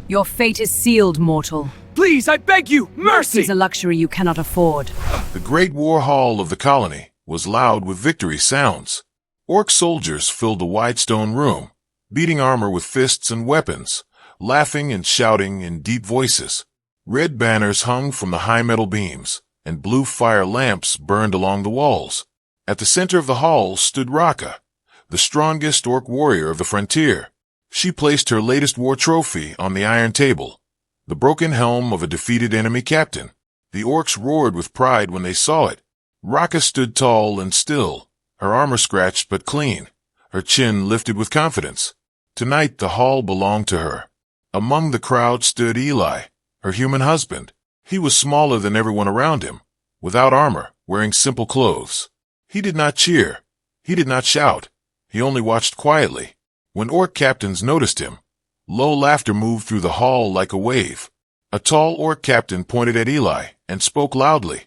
Your fate is sealed, mortal. Please, I beg you, mercy! Mercy is a luxury you cannot afford. The great war hall of the colony was loud with victory sounds. Orc soldiers filled the wide stone room, beating armor with fists and weapons, laughing and shouting in deep voices. Red banners hung from the high metal beams, and blue fire lamps burned along the walls. At the center of the hall stood Raka, the strongest orc warrior of the frontier. She placed her latest war trophy on the iron table, the broken helm of a defeated enemy captain. The orcs roared with pride when they saw it. Raka stood tall and still, her armor scratched but clean, her chin lifted with confidence. Tonight the hall belonged to her. Among the crowd stood Eli, her human husband. He was smaller than everyone around him, without armor, wearing simple clothes. He did not cheer. He did not shout. He only watched quietly. When orc captains noticed him, low laughter moved through the hall like a wave. A tall orc captain pointed at Eli and spoke loudly,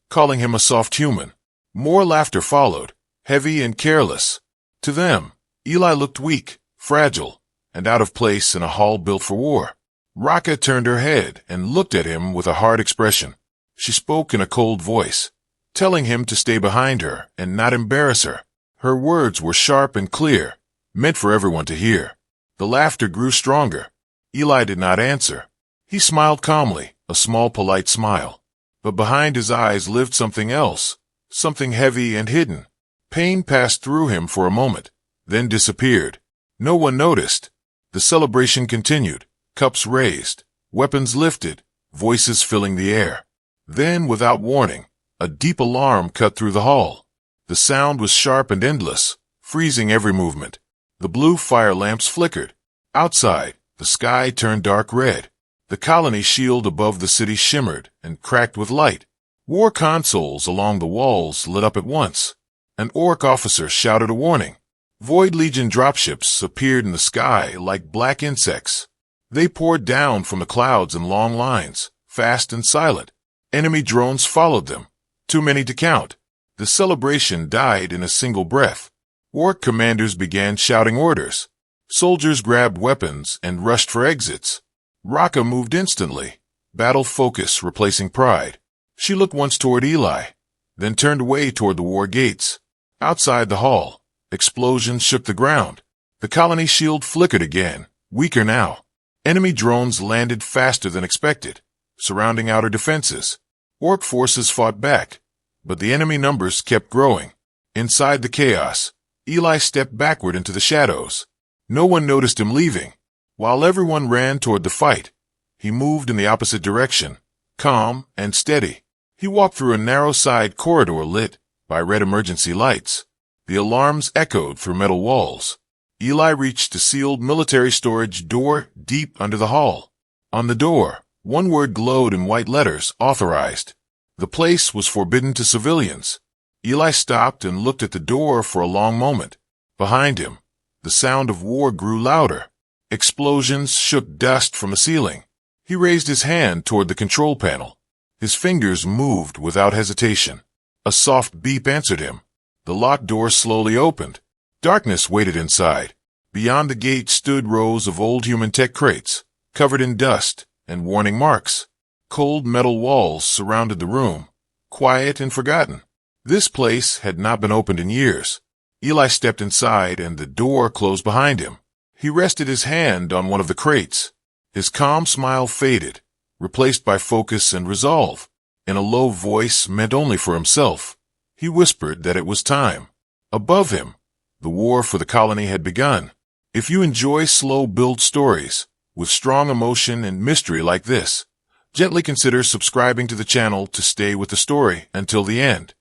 calling him a soft human. More laughter followed, heavy and careless. To them, Eli looked weak, fragile, and out of place in a hall built for war. Raka turned her head and looked at him with a hard expression. She spoke in a cold voice, telling him to stay behind her and not embarrass her. Her words were sharp and clear, meant for everyone to hear. The laughter grew stronger. Eli did not answer. He smiled calmly, a small polite smile. But behind his eyes lived something else, something heavy and hidden. Pain passed through him for a moment, then disappeared. No one noticed. The celebration continued, cups raised, weapons lifted, voices filling the air. Then, without warning, a deep alarm cut through the hall. The sound was sharp and endless, freezing every movement. The blue fire lamps flickered. Outside, the sky turned dark red. The colony shield above the city shimmered and cracked with light. War consoles along the walls lit up at once. An orc officer shouted a warning. Void Legion dropships appeared in the sky like black insects. They poured down from the clouds in long lines, fast and silent. Enemy drones followed them, too many to count. The celebration died in a single breath. Orc commanders began shouting orders. Soldiers grabbed weapons and rushed for exits. Raka moved instantly, battle focus replacing pride. She looked once toward Eli, then turned away toward the war gates. Outside the hall, explosions shook the ground. The colony shield flickered again, weaker now. Enemy drones landed faster than expected, surrounding outer defenses. Orc forces fought back, but the enemy numbers kept growing. Inside the chaos, Eli stepped backward into the shadows. No one noticed him leaving. While everyone ran toward the fight, he moved in the opposite direction, calm and steady. He walked through a narrow side corridor lit by red emergency lights. The alarms echoed through metal walls. Eli reached a sealed military storage door deep under the hall. On the door, one word glowed in white letters, authorized. The place was forbidden to civilians. Eli stopped and looked at the door for a long moment. Behind him, the sound of war grew louder. Explosions shook dust from the ceiling. He raised his hand toward the control panel. His fingers moved without hesitation. A soft beep answered him. The locked door slowly opened. Darkness waited inside. Beyond the gate stood rows of old human tech crates, covered in dust and warning marks. Cold metal walls surrounded the room, quiet and forgotten. This place had not been opened in years. Eli stepped inside and the door closed behind him. He rested his hand on one of the crates. His calm smile faded, replaced by focus and resolve. In a low voice meant only for himself, he whispered that it was time. Above him, the war for the colony had begun. If you enjoy slow-build stories with strong emotion and mystery like this, gently consider subscribing to the channel to stay with the story until the end.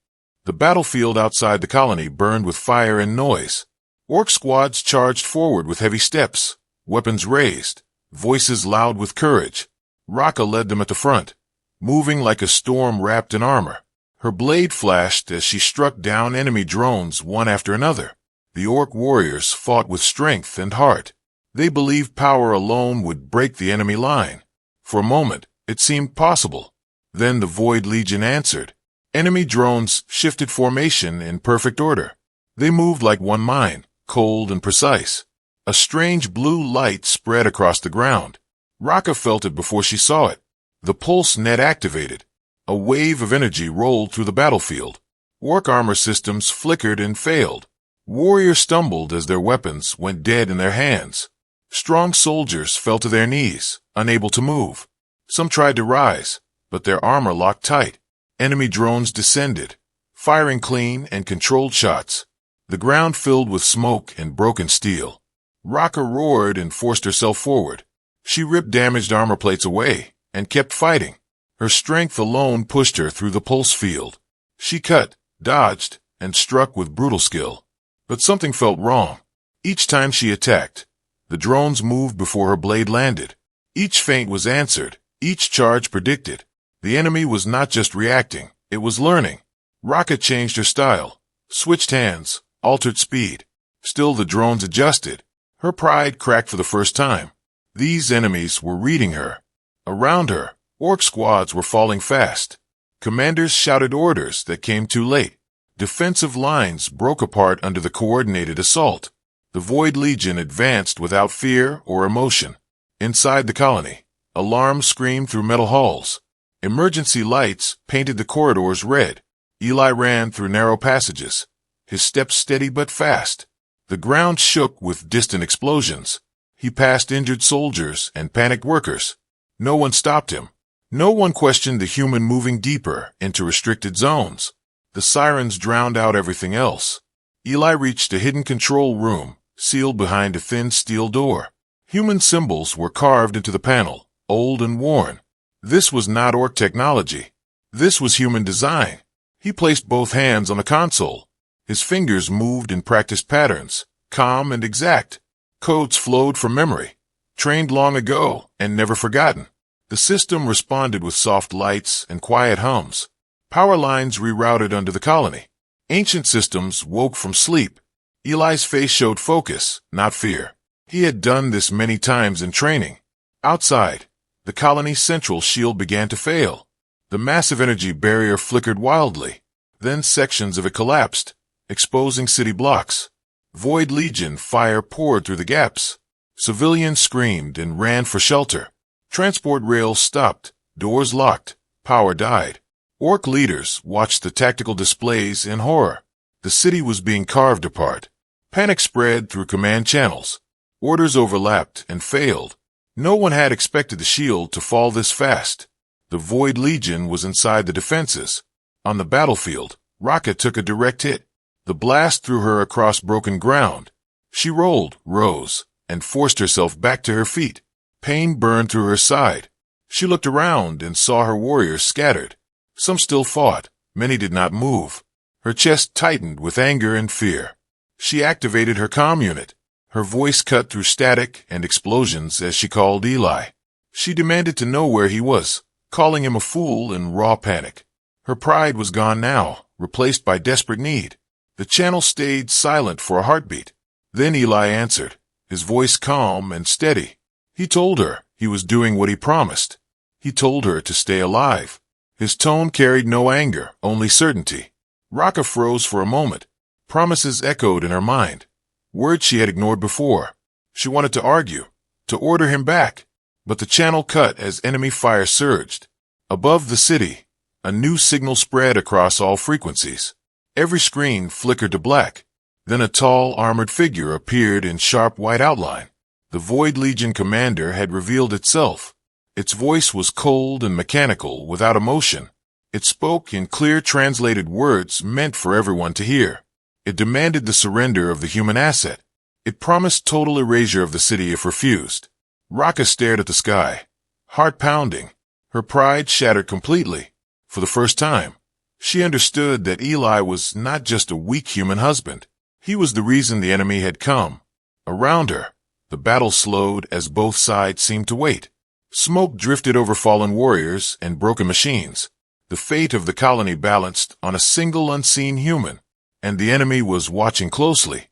The battlefield outside the colony burned with fire and noise. Orc squads charged forward with heavy steps, weapons raised, voices loud with courage. Raka led them at the front, moving like a storm wrapped in armor. Her blade flashed as she struck down enemy drones one after another. The orc warriors fought with strength and heart. They believed power alone would break the enemy line. For a moment, it seemed possible. Then the Void Legion answered. Enemy drones shifted formation in perfect order. They moved like one mind, cold and precise. A strange blue light spread across the ground. Raka felt it before she saw it. The pulse net activated. A wave of energy rolled through the battlefield. Orc armor systems flickered and failed. Warriors stumbled as their weapons went dead in their hands. Strong soldiers fell to their knees, unable to move. Some tried to rise, but their armor locked tight. Enemy drones descended, firing clean and controlled shots. The ground filled with smoke and broken steel. Raka roared and forced herself forward. She ripped damaged armor plates away and kept fighting. Her strength alone pushed her through the pulse field. She cut, dodged, and struck with brutal skill. But something felt wrong. Each time she attacked, the drones moved before her blade landed. Each feint was answered, each charge predicted. The enemy was not just reacting, it was learning. Raka changed her style, switched hands, altered speed. Still the drones adjusted. Her pride cracked for the first time. These enemies were reading her. Around her, orc squads were falling fast. Commanders shouted orders that came too late. Defensive lines broke apart under the coordinated assault. The Void Legion advanced without fear or emotion. Inside the colony, alarms screamed through metal halls. Emergency lights painted the corridors red. Eli ran through narrow passages, his steps steady but fast. The ground shook with distant explosions. He passed injured soldiers and panicked workers. No one stopped him. No one questioned the human moving deeper into restricted zones. The sirens drowned out everything else. Eli reached a hidden control room, sealed behind a thin steel door. Human symbols were carved into the panel, old and worn. This was not orc technology. This was human design. He placed both hands on the console. His fingers moved in practiced patterns, calm and exact. Codes flowed from memory, trained long ago and never forgotten. The system responded with soft lights and quiet hums. Power lines rerouted under the colony. Ancient systems woke from sleep. Eli's face showed focus, not fear. He had done this many times in training. Outside, the colony's central shield began to fail. The massive energy barrier flickered wildly. Then sections of it collapsed, exposing city blocks. Void Legion fire poured through the gaps. Civilians screamed and ran for shelter. Transport rails stopped, doors locked, power died. Orc leaders watched the tactical displays in horror. The city was being carved apart. Panic spread through command channels. Orders overlapped and failed. No one had expected the shield to fall this fast. The Void Legion was inside the defenses. On the battlefield, Raka took a direct hit. The blast threw her across broken ground. She rolled, rose, and forced herself back to her feet. Pain burned through her side. She looked around and saw her warriors scattered. Some still fought. Many did not move. Her chest tightened with anger and fear. She activated her comm unit. Her voice cut through static and explosions as she called Eli. She demanded to know where he was, calling him a fool in raw panic. Her pride was gone now, replaced by desperate need. The channel stayed silent for a heartbeat. Then Eli answered, his voice calm and steady. He told her he was doing what he promised. He told her to stay alive. His tone carried no anger, only certainty. Raka froze for a moment. Promises echoed in her mind. Words she had ignored before. She wanted to argue, to order him back. But the channel cut as enemy fire surged. Above the city, a new signal spread across all frequencies. Every screen flickered to black. Then a tall, armored figure appeared in sharp white outline. The Void Legion commander had revealed itself. Its voice was cold and mechanical, without emotion. It spoke in clear, translated words meant for everyone to hear. It demanded the surrender of the human asset. It promised total erasure of the city if refused. Raka stared at the sky, heart pounding. Her pride shattered completely. For the first time, she understood that Eli was not just a weak human husband. He was the reason the enemy had come. Around her, the battle slowed as both sides seemed to wait. Smoke drifted over fallen warriors and broken machines. The fate of the colony balanced on a single unseen human, and the enemy was watching closely.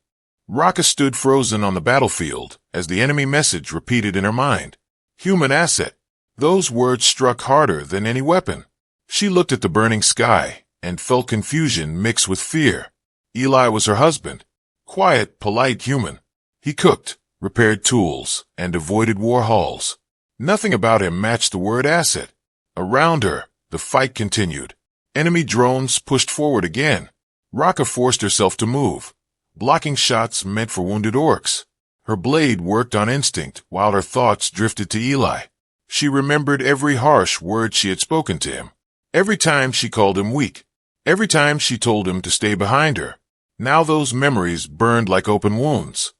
Raka stood frozen on the battlefield as the enemy message repeated in her mind. Human asset. Those words struck harder than any weapon. She looked at the burning sky and felt confusion mixed with fear. Eli was her husband. Quiet, polite human. He cooked, repaired tools, and avoided war halls. Nothing about him matched the word asset. Around her, the fight continued. Enemy drones pushed forward again. Raka forced herself to move, blocking shots meant for wounded orcs. Her blade worked on instinct while her thoughts drifted to Eli. She remembered every harsh word she had spoken to him. Every time she called him weak. Every time she told him to stay behind her. Now those memories burned like open wounds.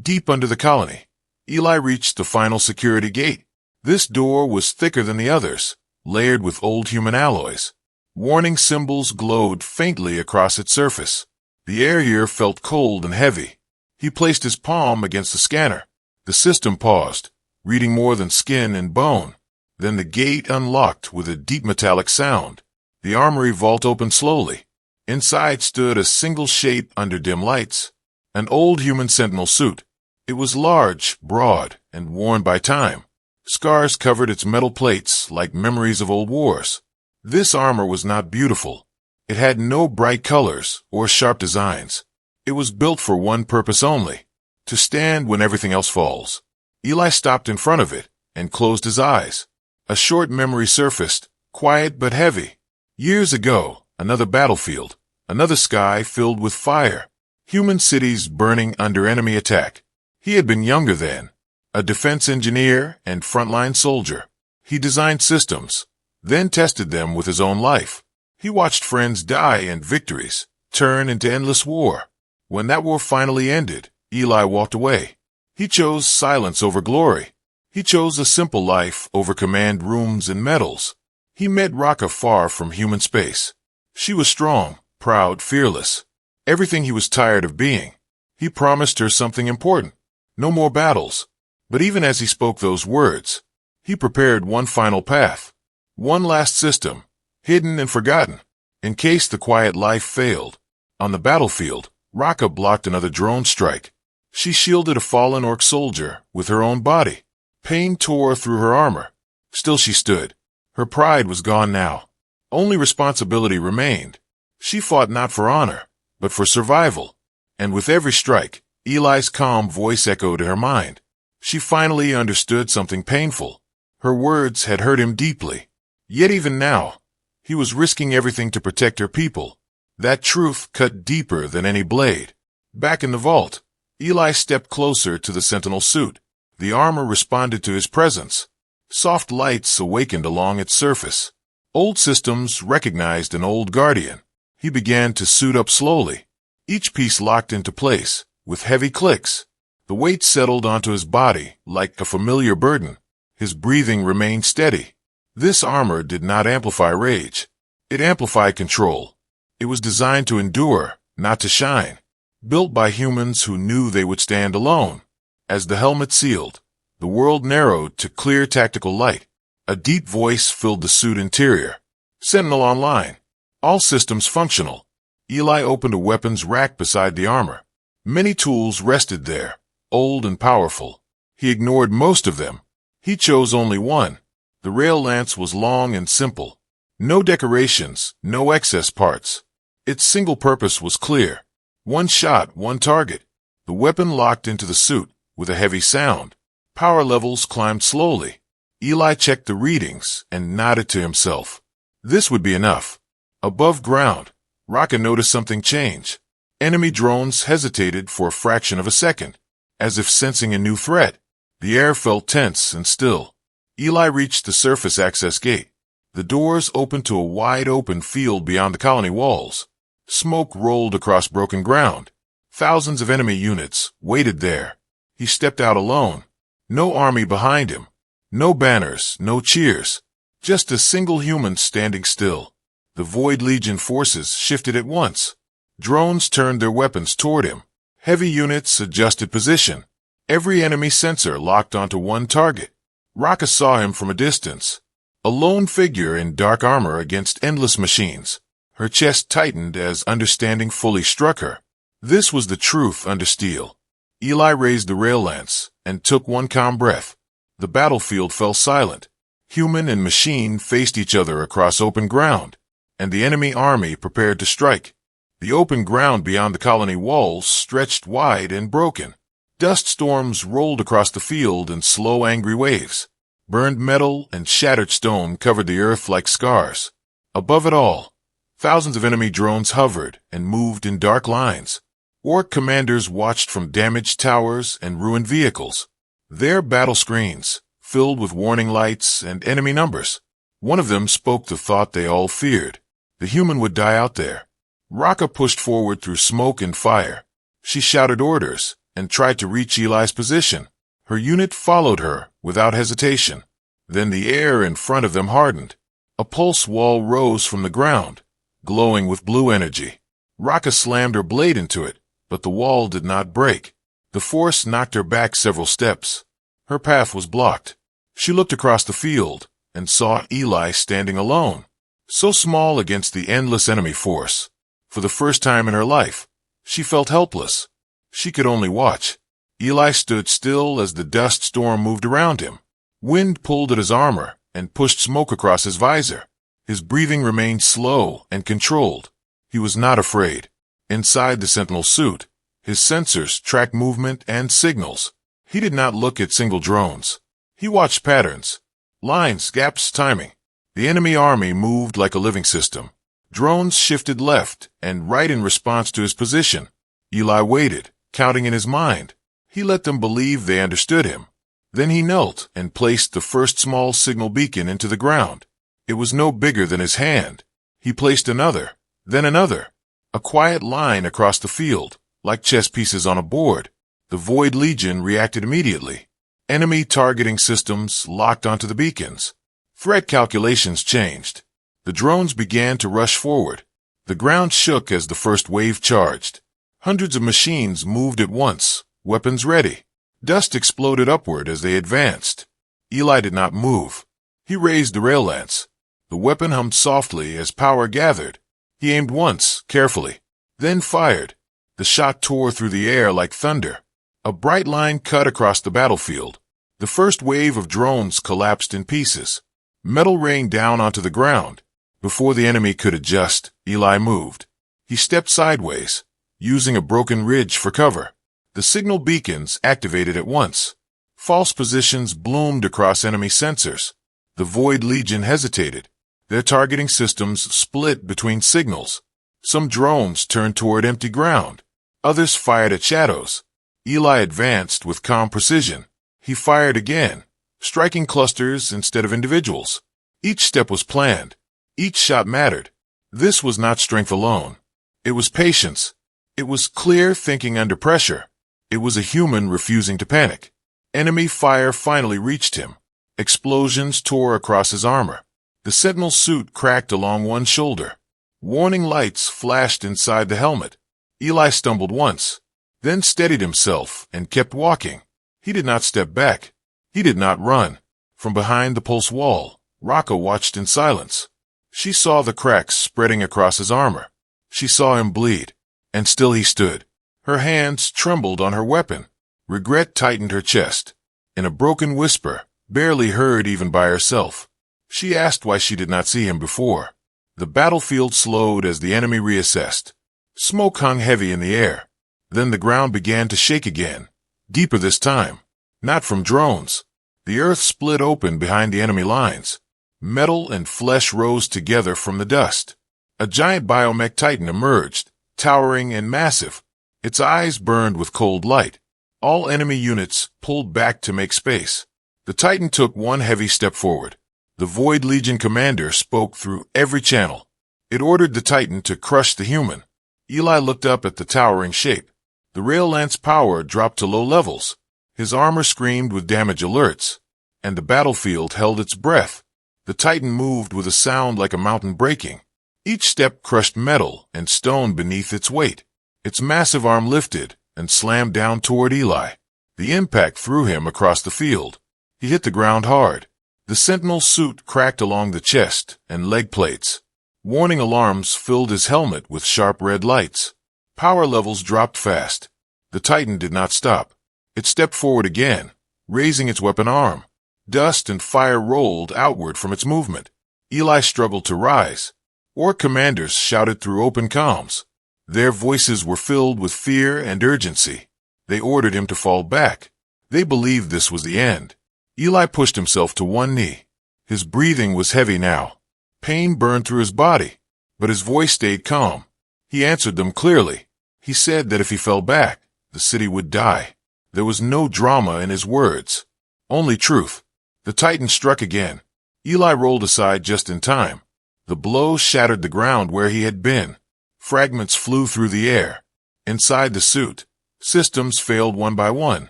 Deep under the colony, Eli reached the final security gate. This door was thicker than the others, layered with old human alloys. Warning symbols glowed faintly across its surface. The air here felt cold and heavy. He placed his palm against the scanner. The system paused, reading more than skin and bone. Then the gate unlocked with a deep metallic sound. The armory vault opened slowly. Inside stood a single shape under dim lights. An old human sentinel suit. It was large, broad, and worn by time. Scars covered its metal plates like memories of old wars. This armor was not beautiful. It had no bright colors or sharp designs. It was built for one purpose only, to stand when everything else falls. Eli stopped in front of it and closed his eyes. A short memory surfaced, quiet but heavy. Years ago, another battlefield, another sky filled with fire. Human cities burning under enemy attack. He had been younger then, a defense engineer and frontline soldier. He designed systems, then tested them with his own life. He watched friends die and victories turn into endless war. When that war finally ended, Eli walked away. He chose silence over glory. He chose a simple life over command rooms and medals. He met Raka far from human space. She was strong, proud, fearless. Everything he was tired of being. He promised her something important. No more battles. But even as he spoke those words, he prepared one final path. One last system, hidden and forgotten, in case the quiet life failed. On the battlefield, Raka blocked another drone strike. She shielded a fallen orc soldier with her own body. Pain tore through her armor. Still she stood. Her pride was gone now. Only responsibility remained. She fought not for honor, but for survival. And with every strike, Eli's calm voice echoed in her mind. She finally understood something painful. Her words had hurt him deeply. Yet even now, he was risking everything to protect her people. That truth cut deeper than any blade. Back in the vault, Eli stepped closer to the sentinel suit. The armor responded to his presence. Soft lights awakened along its surface. Old systems recognized an old guardian. He began to suit up slowly. Each piece locked into place, with heavy clicks. The weight settled onto his body like a familiar burden. His breathing remained steady. This armor did not amplify rage. It amplified control. It was designed to endure, not to shine. Built by humans who knew they would stand alone. As the helmet sealed, the world narrowed to clear tactical light. A deep voice filled the suit interior. Sentinel online. All systems functional. Eli opened a weapons rack beside the armor. Many tools rested there, old and powerful. He ignored most of them. He chose only one. The rail lance was long and simple. No decorations, no excess parts. Its single purpose was clear. One shot, one target. The weapon locked into the suit with a heavy sound. Power levels climbed slowly. Eli checked the readings and nodded to himself. This would be enough. Above ground, Raka noticed something change. Enemy drones hesitated for a fraction of a second, as if sensing a new threat. The air felt tense and still. Eli reached the surface access gate. The doors opened to a wide-open field beyond the colony walls. Smoke rolled across broken ground. Thousands of enemy units waited there. He stepped out alone. No army behind him. No banners, no cheers. Just a single human standing still. The Void Legion forces shifted at once. Drones turned their weapons toward him. Heavy units adjusted position. Every enemy sensor locked onto one target. Raka saw him from a distance. A lone figure in dark armor against endless machines. Her chest tightened as understanding fully struck her. This was the truth under steel. Eli raised the rail lance and took one calm breath. The battlefield fell silent. Human and machine faced each other across open ground, and the enemy army prepared to strike. The open ground beyond the colony walls stretched wide and broken. Dust storms rolled across the field in slow, angry waves. Burned metal and shattered stone covered the earth like scars. Above it all, thousands of enemy drones hovered and moved in dark lines. Orc commanders watched from damaged towers and ruined vehicles. Their battle screens, filled with warning lights and enemy numbers. One of them spoke the thought they all feared. The human would die out there. Raka pushed forward through smoke and fire. She shouted orders and tried to reach Eli's position. Her unit followed her without hesitation. Then the air in front of them hardened. A pulse wall rose from the ground, glowing with blue energy. Raka slammed her blade into it, but the wall did not break. The force knocked her back several steps. Her path was blocked. She looked across the field and saw Eli standing alone, so small against the endless enemy force. For the first time in her life, she felt helpless. She could only watch. Eli stood still as the dust storm moved around him. Wind pulled at his armor and pushed smoke across his visor. His breathing remained slow and controlled. He was not afraid. Inside the Sentinel suit, his sensors tracked movement and signals. He did not look at single drones. He watched patterns, lines, gaps, timing. The enemy army moved like a living system. Drones shifted left and right in response to his position. Eli waited, counting in his mind. He let them believe they understood him. Then he knelt and placed the first small signal beacon into the ground. It was no bigger than his hand. He placed another, then another. A quiet line across the field, like chess pieces on a board. The Void Legion reacted immediately. Enemy targeting systems locked onto the beacons. Threat calculations changed. The drones began to rush forward. The ground shook as the first wave charged. Hundreds of machines moved at once, weapons ready. Dust exploded upward as they advanced. Eli did not move. He raised the rail lance. The weapon hummed softly as power gathered. He aimed once, carefully, then fired. The shot tore through the air like thunder. A bright line cut across the battlefield. The first wave of drones collapsed in pieces. Metal rained down onto the ground. Before the enemy could adjust, Eli moved. He stepped sideways, using a broken ridge for cover. The signal beacons activated at once. False positions bloomed across enemy sensors. The Void Legion hesitated. Their targeting systems split between signals. Some drones turned toward empty ground. Others fired at shadows. Eli advanced with calm precision. He fired again, striking clusters instead of individuals. Each step was planned. Each shot mattered. This was not strength alone. It was patience. It was clear thinking under pressure. It was a human refusing to panic. Enemy fire finally reached him. Explosions tore across his armor. The Sentinel suit cracked along one shoulder. Warning lights flashed inside the helmet. Eli stumbled once, then steadied himself and kept walking. He did not step back. He did not run. From behind the pulse wall, Raka watched in silence. She saw the cracks spreading across his armor. She saw him bleed, and still he stood. Her hands trembled on her weapon. Regret tightened her chest. In a broken whisper, barely heard even by herself, she asked why she did not see him before. The battlefield slowed as the enemy reassessed. Smoke hung heavy in the air. Then the ground began to shake again, deeper this time. Not from drones. The earth split open behind the enemy lines. Metal and flesh rose together from the dust. A giant biomech titan emerged, towering and massive. Its eyes burned with cold light. All enemy units pulled back to make space. The titan took one heavy step forward. The Void Legion commander spoke through every channel. It ordered the titan to crush the human. Eli looked up at the towering shape. The rail lance power dropped to low levels. His armor screamed with damage alerts, and the battlefield held its breath. The titan moved with a sound like a mountain breaking. Each step crushed metal and stone beneath its weight. Its massive arm lifted and slammed down toward Eli. The impact threw him across the field. He hit the ground hard. The Sentinel suit cracked along the chest and leg plates. Warning alarms filled his helmet with sharp red lights. Power levels dropped fast. The Titan did not stop. It stepped forward again, raising its weapon arm. Dust and fire rolled outward from its movement. Eli struggled to rise. Orc commanders shouted through open comms. Their voices were filled with fear and urgency. They ordered him to fall back. They believed this was the end. Eli pushed himself to one knee. His breathing was heavy now. Pain burned through his body, but his voice stayed calm. He answered them clearly. He said that if he fell back, the city would die. There was no drama in his words, only truth. The Titan struck again. Eli rolled aside just in time. The blow shattered the ground where he had been. Fragments flew through the air. Inside the suit, systems failed one by one.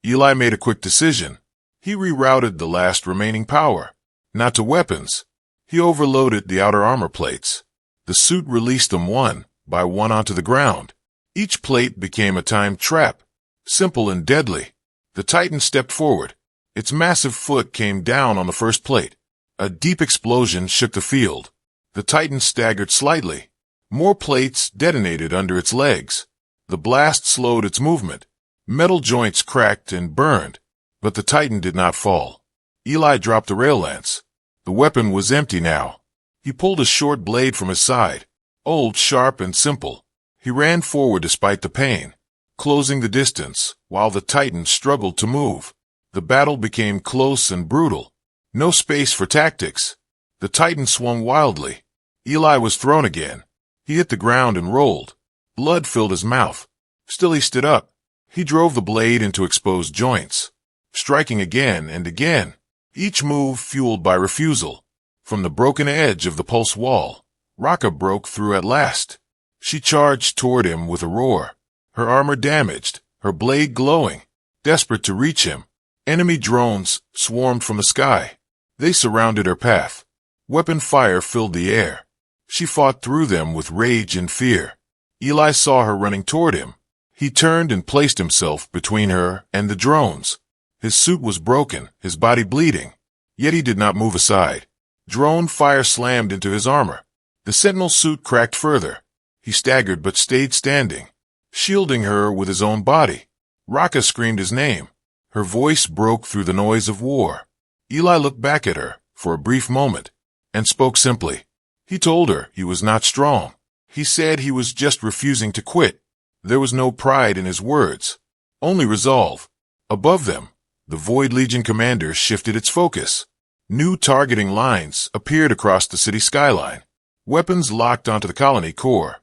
Eli made a quick decision. He rerouted the last remaining power, not to weapons. He overloaded the outer armor plates. The suit released them one by one onto the ground. Each plate became a time trap, simple and deadly. The Titan stepped forward. Its massive foot came down on the first plate. A deep explosion shook the field. The Titan staggered slightly. More plates detonated under its legs. The blast slowed its movement. Metal joints cracked and burned, but the Titan did not fall. Eli dropped the rail lance. The weapon was empty now. He pulled a short blade from his side, old, sharp, and simple. He ran forward despite the pain, closing the distance while the Titan struggled to move. The battle became close and brutal. No space for tactics. The Titan swung wildly. Eli was thrown again. He hit the ground and rolled. Blood filled his mouth. Still he stood up. He drove the blade into exposed joints, striking again and again, each move fueled by refusal. From the broken edge of the pulse wall, Raka broke through at last. She charged toward him with a roar, her armor damaged, her blade glowing, desperate to reach him. Enemy drones swarmed from the sky. They surrounded her path. Weapon fire filled the air. She fought through them with rage and fear. Eli saw her running toward him. He turned and placed himself between her and the drones. His suit was broken, his body bleeding, yet he did not move aside. Drone fire slammed into his armor. The sentinel suit cracked further. He staggered but stayed standing, shielding her with his own body. Raka screamed his name. Her voice broke through the noise of war. Eli looked back at her for a brief moment and spoke simply. He told her he was not strong. He said he was just refusing to quit. There was no pride in his words, only resolve. Above them, the Void Legion commander shifted its focus. New targeting lines appeared across the city skyline. Weapons locked onto the colony core.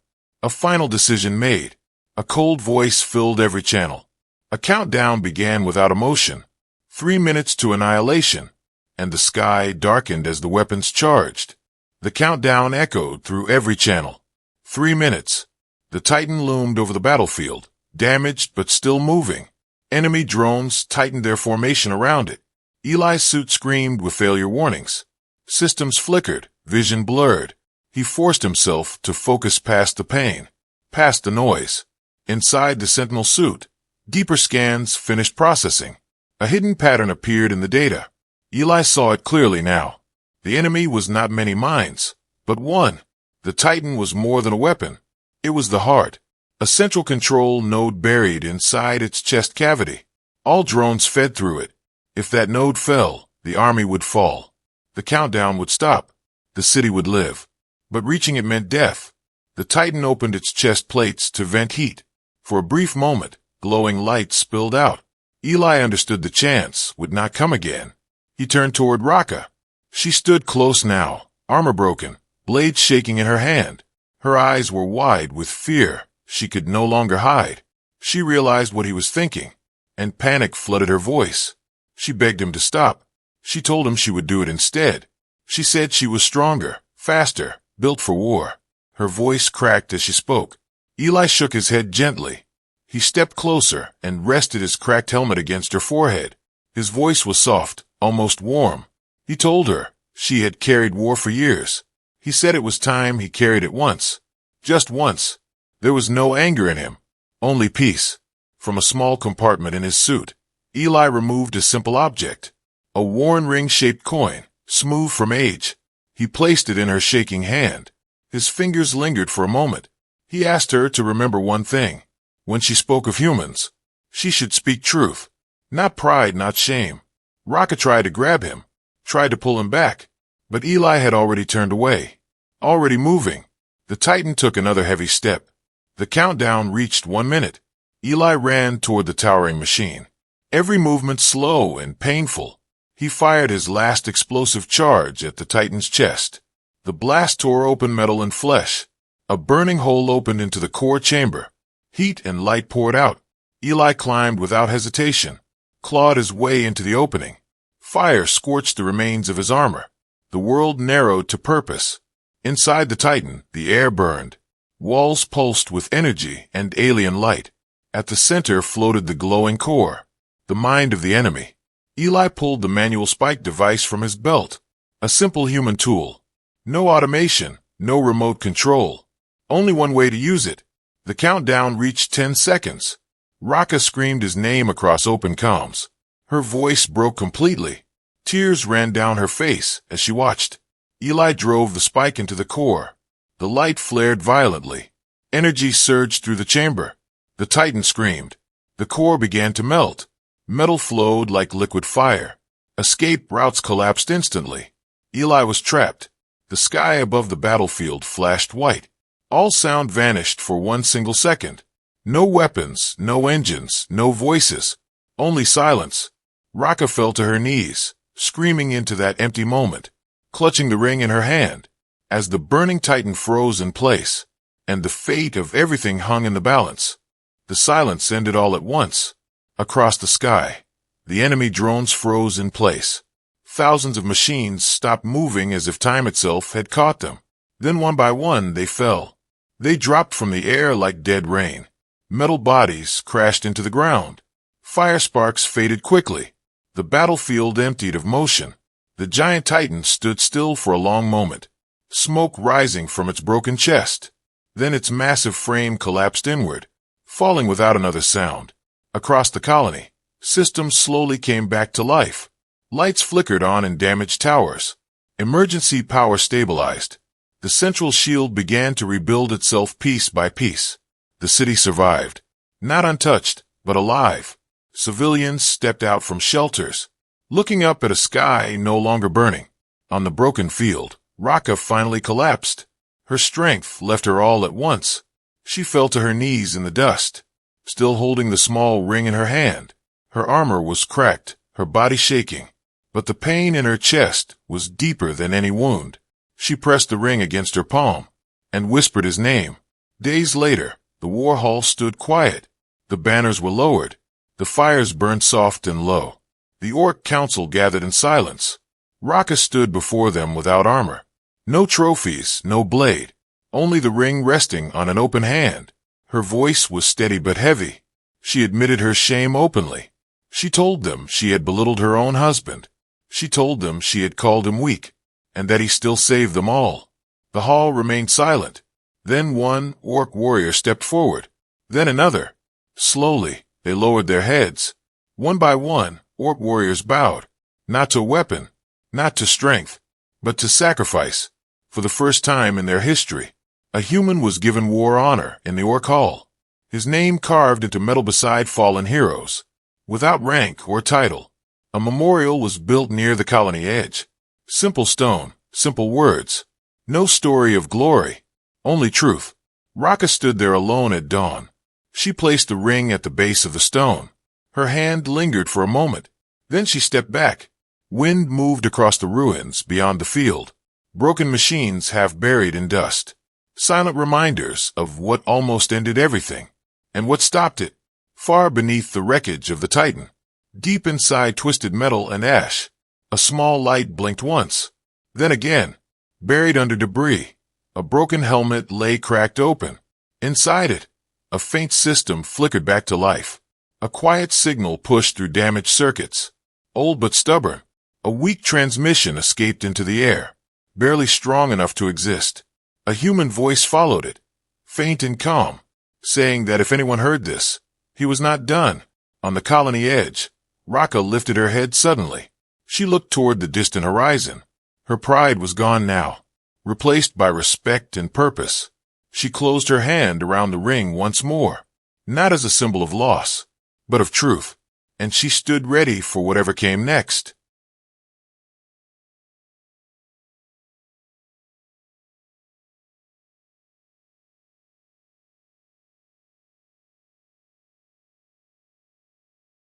A final decision made. A cold voice filled every channel. A countdown began without emotion. 3 minutes to annihilation, and the sky darkened as the weapons charged. The countdown echoed through every channel. 3 minutes. The Titan loomed over the battlefield, damaged but still moving. Enemy drones tightened their formation around it. Eli's suit screamed with failure warnings. Systems flickered, vision blurred. He forced himself to focus past the pain, past the noise. Inside the Sentinel suit, deeper scans finished processing. A hidden pattern appeared in the data. Eli saw it clearly now. The enemy was not many minds, but one. The Titan was more than a weapon. It was the heart, a central control node buried inside its chest cavity. All drones fed through it. If that node fell, the army would fall. The countdown would stop. The city would live. But reaching it meant death. The Titan opened its chest plates to vent heat. For a brief moment, glowing light spilled out. Eli understood the chance would not come again. He turned toward Raka. She stood close now, armor broken, blade shaking in her hand. Her eyes were wide with fear. She could no longer hide. She realized what he was thinking, and panic flooded her voice. She begged him to stop. She told him she would do it instead. She said she was stronger, faster, built for war. Her voice cracked as she spoke. Eli shook his head gently. He stepped closer and rested his cracked helmet against her forehead. His voice was soft, almost warm. He told her she had carried war for years. He said it was time he carried it once. Just once. There was no anger in him, only peace. From a small compartment in his suit, Eli removed a simple object, a worn ring-shaped coin, smooth from age. He placed it in her shaking hand. His fingers lingered for a moment. He asked her to remember one thing. When she spoke of humans, she should speak truth. Not pride, not shame. Raka tried to grab him, tried to pull him back, but Eli had already turned away, already moving. The Titan took another heavy step. The countdown reached 1 minute. Eli ran toward the towering machine. Every movement slow and painful. He fired his last explosive charge at the Titan's chest. The blast tore open metal and flesh. A burning hole opened into the core chamber. Heat and light poured out. Eli climbed without hesitation, clawed his way into the opening. Fire scorched the remains of his armor. The world narrowed to purpose. Inside the Titan, the air burned. Walls pulsed with energy and alien light. At the center floated the glowing core, the mind of the enemy. Eli pulled the manual spike device from his belt. A simple human tool. No automation, no remote control. Only one way to use it. The countdown reached 10 seconds. Raka screamed his name across open comms. Her voice broke completely. Tears ran down her face as she watched. Eli drove the spike into the core. The light flared violently. Energy surged through the chamber. The Titan screamed. The core began to melt. Metal flowed like liquid fire. Escape routes collapsed instantly. Eli was trapped. The sky above the battlefield flashed white. All sound vanished for one single second. No weapons, no engines, no voices. Only silence. Raka fell to her knees, screaming into that empty moment, clutching the ring in her hand, as the burning Titan froze in place, and the fate of everything hung in the balance. The silence ended all at once. Across the sky, the enemy drones froze in place. Thousands of machines stopped moving as if time itself had caught them. Then one by one they fell. They dropped from the air like dead rain. Metal bodies crashed into the ground. Fire sparks faded quickly. The battlefield emptied of motion. The giant Titan stood still for a long moment, smoke rising from its broken chest. Then its massive frame collapsed inward, falling without another sound. Across the colony, systems slowly came back to life. Lights flickered on in damaged towers. Emergency power stabilized. The central shield began to rebuild itself piece by piece. The city survived. Not untouched, but alive. Civilians stepped out from shelters, looking up at a sky no longer burning. On the broken field, Raka finally collapsed. Her strength left her all at once. She fell to her knees in the dust, still holding the small ring in her hand. Her armor was cracked, her body shaking, but the pain in her chest was deeper than any wound. She pressed the ring against her palm and whispered his name. Days later, the war hall stood quiet. The banners were lowered. The fires burned soft and low. The Orc Council gathered in silence. Raka stood before them without armor. No trophies, no blade. Only the ring resting on an open hand. Her voice was steady but heavy. She admitted her shame openly. She told them she had belittled her own husband. She told them she had called him weak, and that he still saved them all. The hall remained silent. Then one Orc warrior stepped forward. Then another. Slowly, they lowered their heads. One by one, Orc warriors bowed. Not to weapon, not to strength, but to sacrifice. For the first time in their history, a human was given war honor in the Orc Hall. His name carved into metal beside fallen heroes. Without rank or title, a memorial was built near the colony edge. Simple stone, simple words. No story of glory, only truth. Raka stood there alone at dawn. She placed the ring at the base of the stone. Her hand lingered for a moment. Then she stepped back. Wind moved across the ruins beyond the field. Broken machines half buried in dust. Silent reminders of what almost ended everything. And what stopped it. Far beneath the wreckage of the Titan, deep inside twisted metal and ash, a small light blinked once. Then again, buried under debris, a broken helmet lay cracked open. Inside it, a faint system flickered back to life. A quiet signal pushed through damaged circuits. Old but stubborn, a weak transmission escaped into the air, barely strong enough to exist. A human voice followed it, faint and calm, saying that if anyone heard this, he was not done. On the colony edge, Raka lifted her head suddenly. She looked toward the distant horizon. Her pride was gone now, replaced by respect and purpose. She closed her hand around the ring once more, not as a symbol of loss, but of truth, and she stood ready for whatever came next.